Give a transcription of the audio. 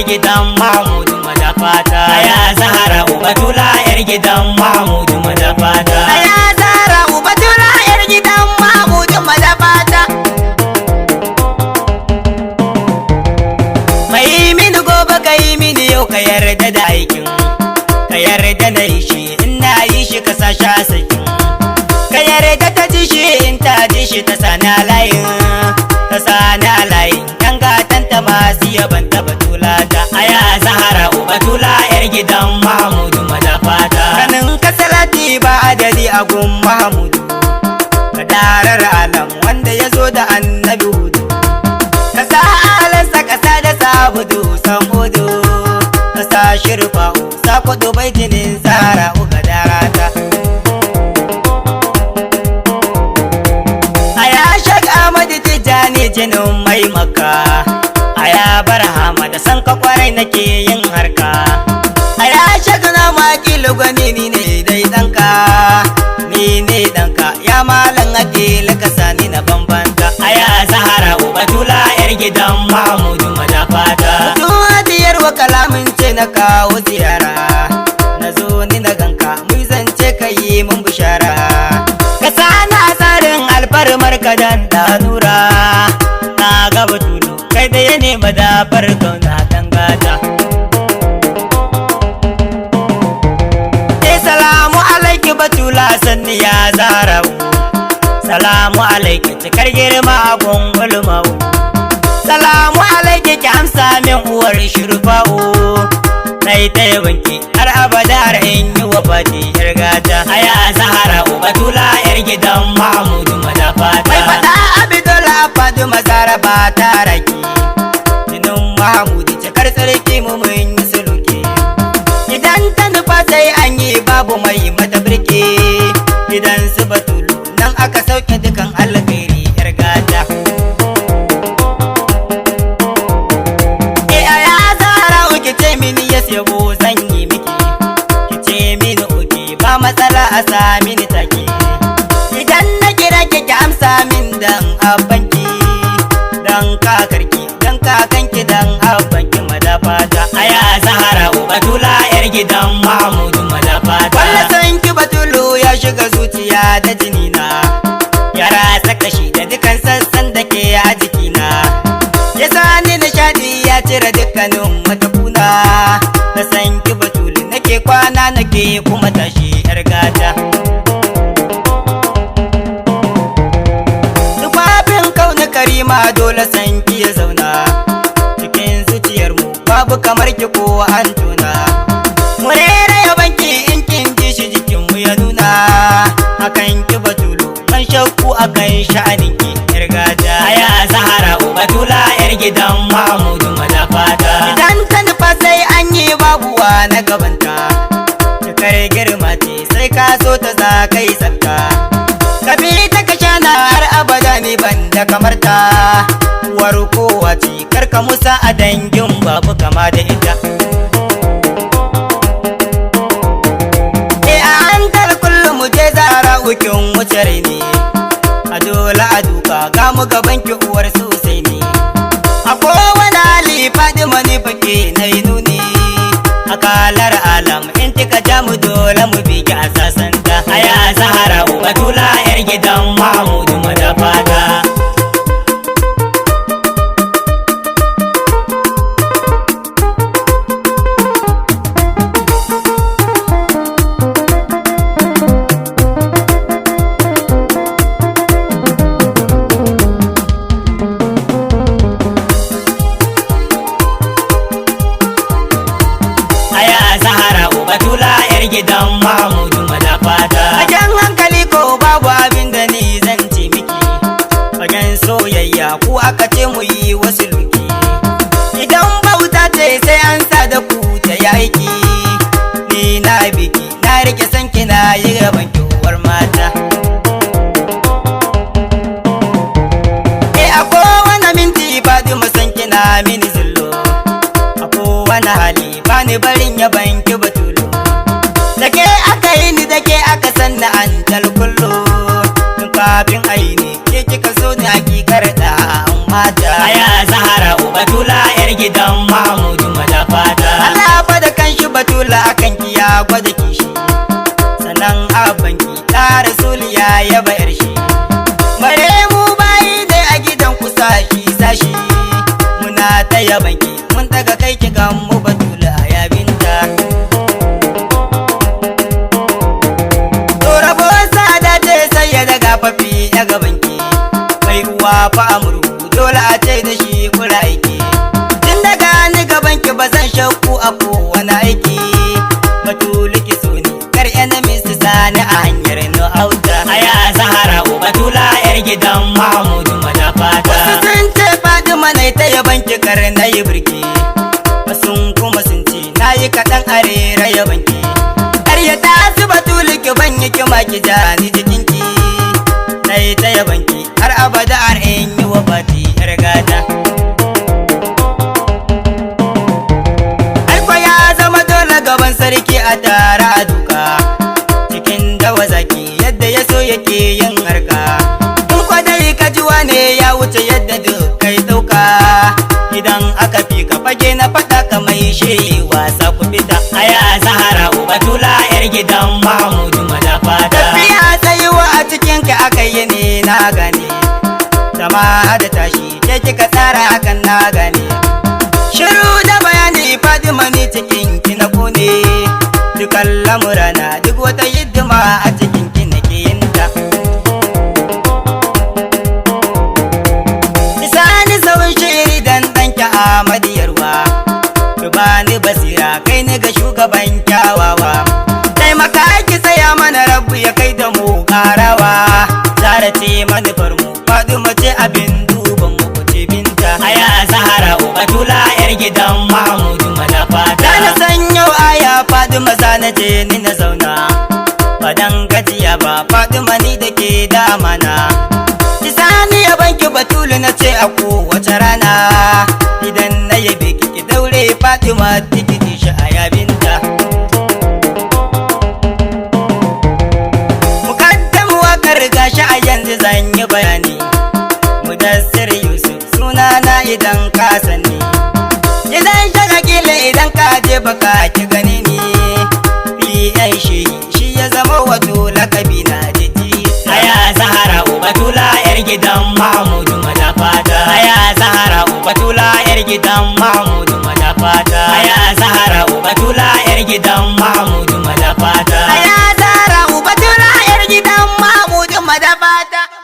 gidan Mahmudu madafata. Aya Zahra Batula yar gidan Mahmudu madafata. Aya Zahra Batula yar gidan Mahmudu madafata. Mai mini gobe ka yi mini yau ka yarda da aikin, ka yarda na yi shi in na yi shi ka sa sha sakin, ka yarda ta ji shi in ta ji shi ta sana layin, ta sana layin yan gatanta masu yaban ta Batula ta. Aya Zahra Batula yar gidan Mahmudu madafata. Kanin kasalati ba adadi a gun Mahmudu, ka darar alam wanda ya zo da annabi hudu, ka sa ahalansa kasa da sabudu san hudu, ka sa shirfa'u sa kudu bai jinin Zahra uga darata. Aya Shek Ahmad Tijjani jinin mai Makka, aya Barhama da san ka kwarai nake yin harka. Aya Shek na makilu gwani ni ne dai danka, Ni ne danka ya malan adil ka sani na bambanta. Aya Zahra Batula yar gidan Mahmudu madafata. Zuwa diyar wa kalamin ce na kawo ziyara, Na zo ni na ganka mu zance ka yi mun bishara, ka sana tsarin alfarmar ka dan da nura. Na ga Batulu kai da ya nema da farkauna dangata. Salamu alaiki Batula sanni ya Zahra. Salamu alaiki cikar girma a gungulmau. Salamu alaiki ki amsa min uwar shirfa'u. Nai ta yabanki har abada har in yi wa fati yar gata. Aya Zahra Batula yar gidan Mahmudu madafata. mai fada Abdullah Faduma Zahra ba ta raki, Jinin Mahmudu cikar sarki mu mun yi suluki. idan ta nufa sai an yi babu mai mata birki. Gidan su Batulu nan aka sauke dukan alkhairi yar gata. Aya Zahra Ki ce mini yes yabo zan yi miki, ki ce mini oke ba matsala a sa mini take. idan na kira ki ki amsa min dan Abbanki dan kakarki dan kakanki dan abbanki madafata. Aya Zahra Batula yar gidan Mahmudu madafata. Walla san ki Batulu ya shiga zuciya da jini na, Ya rasa kashi da dukan sassan da ke a jikina, ya sani nishadi ya cire dukkanin matakuna. na san ki Batulu nake kwana nake kuma tashi yar gata. Tufafin kauna karima Dole san ki ya zauna cikin zuciyarmu, babu kamar ki ko an tuna. mu rera yabanki in kin ji shi Jikinmu ya nuna akan ki Batulu, ban shakku akan sha'anin ki yar gata. Aya Zahra Batula yar gidan Mahmudu madafata. idan ta nufa sai an yi babuwa na gabanta. Cikar girma ce sai ka so ta za ka yi tsafta, Ka bi ta ka shana har abada ni ban da kamar ta. uwar kowa ce karka musa a dangin babu kama da ita. A hankal kullum mu je Zahra Hukin wuce ne a dole a duka ga mu gaban ki uwar sosai ne. a kowane hali Fadima ne fake Na yi nuni a kalar alam in kika ja mu dole mu bi ki a sasanta. Aya Zahra Batula yar gidan Mahmudu madafata. Aya Zahra Batula yar gidan Mahmudu madafata. Fagen hankali ko babu abin da ni Zan ce miki fagen soyayya ku aka ce mu yi wasu luki. idan bauta ce sai an sa da ku ta yaki. Ni na biki na rike sanki na yi gaban ki uwar mata. A kowane minti Fadima sanki na mini zullo, a kowane hali bani barin yaban ki Batulu. da ke aka yi ni da ke aka sanna an talkullu. Tun kafin aini ke kika so ni hakikar da mata. Aya Zahra Batula yar gidan Mahmudu madafata. batula akan ki ya gwada kishi, sannan abanki ta rasuliya ya bayar shi. Bare mu bayi dai a gidan ku sashi muna ta yabanki, mun daga kai ki kan mu batula ya binta. To rabo sada ce sai ya daga fafi ya gabanki, mai uwa fa amuru dole a ce da shi kura aiki. Tun daga ni gabanki ba zan shakku a kowane aiki, batulu ki so ni kar enemies su sani a hanyar no auta. Aya Zahara Batula yar gidan Mahmudu Madafata. Wasu sun ce Fatima nai ta yabanki kar na yi birki, wasu kuma sun ce na yi kaɗan a rera yabanki. Har ya tasu batulu ki ban yi kima ki ja ni jikinki, na yi ta yabanki har abada har in yi wa fati yar gata. Aiko ya zama dole gaban sarki a tara a duka, cikin dawa zaki yadda ya so yake yin harka. In kwadai ka ji wane ya wuce yadda duk kai dauka, idan aka fi ka fage na faɗa ka mai she wasa ku fita. Aya Zahara Batula yar gidan Mahmudu Madafata. Tafiya tsayuwa a cikin ka aka yi ne na gane, zama da tashi ke kika tsara hakan na gane. Shiru da bayani Fatima ni cikin ki na kone, dukan lamurana duk wata hidima a cikin ki nake yin ta. Isani sauran shiri dan danki Ahmadu Yarwa, Rubani basira kai ni ga shugaban kyawawa. Taimaka ki tsaya mana rabu ya kai da mu karawa, Zara ce manufar mu Fatima ce abin duban mu ku ce binta. Aya Zahara Batula yar gidan Mahmudu Madafata. Da na san yau aya Fatima zana je ni na zauna, ba dan gajiya ba Fatima ni da ke damana. Isani ya banki batulu na ce a kowace rana, idan na yabe ki daure Fatima tikiti shi a yabinta. Mukaddamu wakar gashi a yanzu zan yi bayani, Mudassir Yusuf sunana idan ka sani, idan shagagila idan ka je baka ki gani ni, biyan shi ya zama wato lakabi na jiji. Aya Zahara Batula yar gidan Mahmudu Madafata. Aya Zahara Batula yar gidan Mahmudu Madafata. Aya Zahara Batula yar gidan Mahmudu Madafata.